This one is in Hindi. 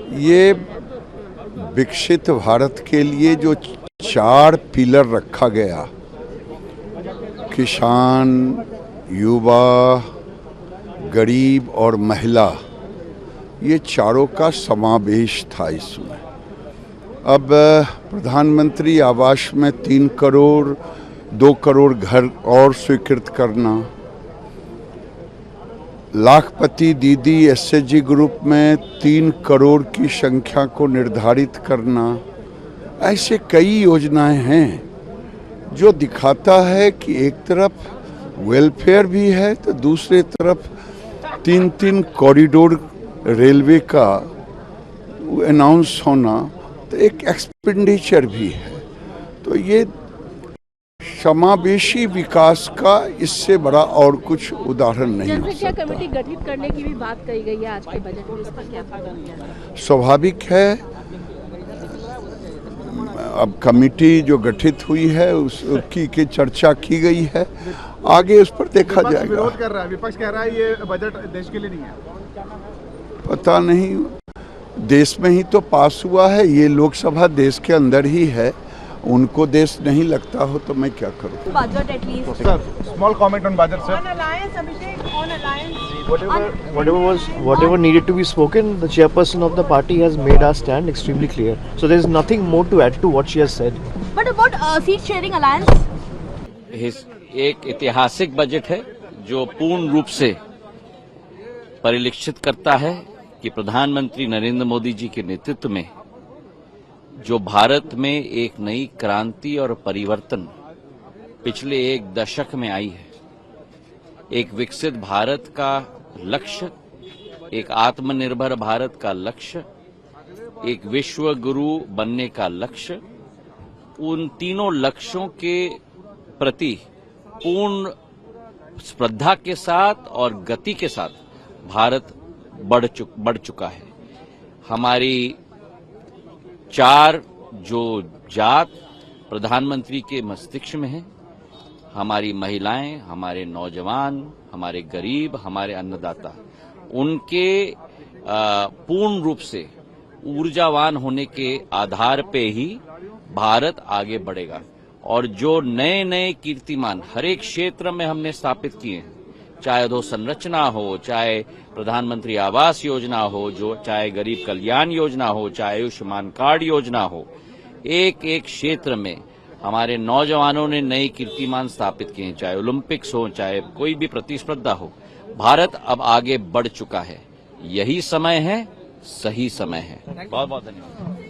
ये विकसित भारत के लिए जो 4 पिलर रखा गया, किसान, युवा, गरीब और महिला, ये चारों का समावेश था इसमें। अब प्रधानमंत्री आवास में 3 करोड़ 2 करोड़ घर और स्वीकृत करना, लाखपति दीदी एसएचजी ग्रुप में 3 करोड़ की संख्या को निर्धारित करना, ऐसे कई योजनाएं हैं जो दिखाता है कि एक तरफ वेलफेयर भी है तो दूसरे तरफ 3 कॉरिडोर रेलवे का अनाउंस होना तो एक एक्सपेंडिचर भी है। तो ये समावेशी विकास का इससे बड़ा और कुछ उदाहरण नहीं हो सकता। जनसंख्या कमेटी गठित करने की भी बात कही गई है आज के बजट में, इस पर क्या कहना? स्वाभाविक है, अब कमेटी जो गठित हुई है उसकी की चर्चा की गई है, आगे उस पर देखा जाएगा। विरोध कर रहा है, विपक्ष कह रहा है ये बजट देश के लिए नहीं है। पता नहीं, देश में ही तो पास हुआ है, ये लोकसभा देश के अंदर ही है, उनको देश नहीं लगता हो तो मैं क्या करूं। Budget at least sir, small comment on budget sir. On alliance, Abhishek, on alliance, whatever needed to be spoken, the chairperson of the party has made our stand extremely clear. So there is nothing more to add to what she has said. But about seat sharing alliance? एक ऐतिहासिक बजट है जो पूर्ण रूप से परिलक्षित करता है कि प्रधानमंत्री नरेंद्र मोदी जी के नेतृत्व में जो भारत में एक नई क्रांति और परिवर्तन पिछले 1 दशक में आई है, एक विकसित भारत का लक्ष्य, एक आत्मनिर्भर भारत का लक्ष्य, एक विश्व गुरु बनने का लक्ष्य, उन तीनों लक्ष्यों के प्रति पूर्ण श्रद्धा के साथ और गति के साथ भारत बढ़ चुका है। हमारी 4 जो जात प्रधानमंत्री के मस्तिष्क में है, हमारी महिलाएं, हमारे नौजवान, हमारे गरीब, हमारे अन्नदाता, उनके पूर्ण रूप से ऊर्जावान होने के आधार पे ही भारत आगे बढ़ेगा। और जो नए नए कीर्तिमान हर एक क्षेत्र में हमने स्थापित किए हैं, चाहे अधोसंरचना हो, चाहे प्रधानमंत्री आवास योजना हो, जो चाहे गरीब कल्याण योजना हो, चाहे आयुष्मान कार्ड योजना हो, एक एक क्षेत्र में हमारे नौजवानों ने नए कीर्तिमान स्थापित किए हैं, चाहे ओलंपिक्स हो, चाहे कोई भी प्रतिस्पर्धा हो। भारत अब आगे बढ़ चुका है, यही समय है, सही समय है। बहुत बहुत धन्यवाद।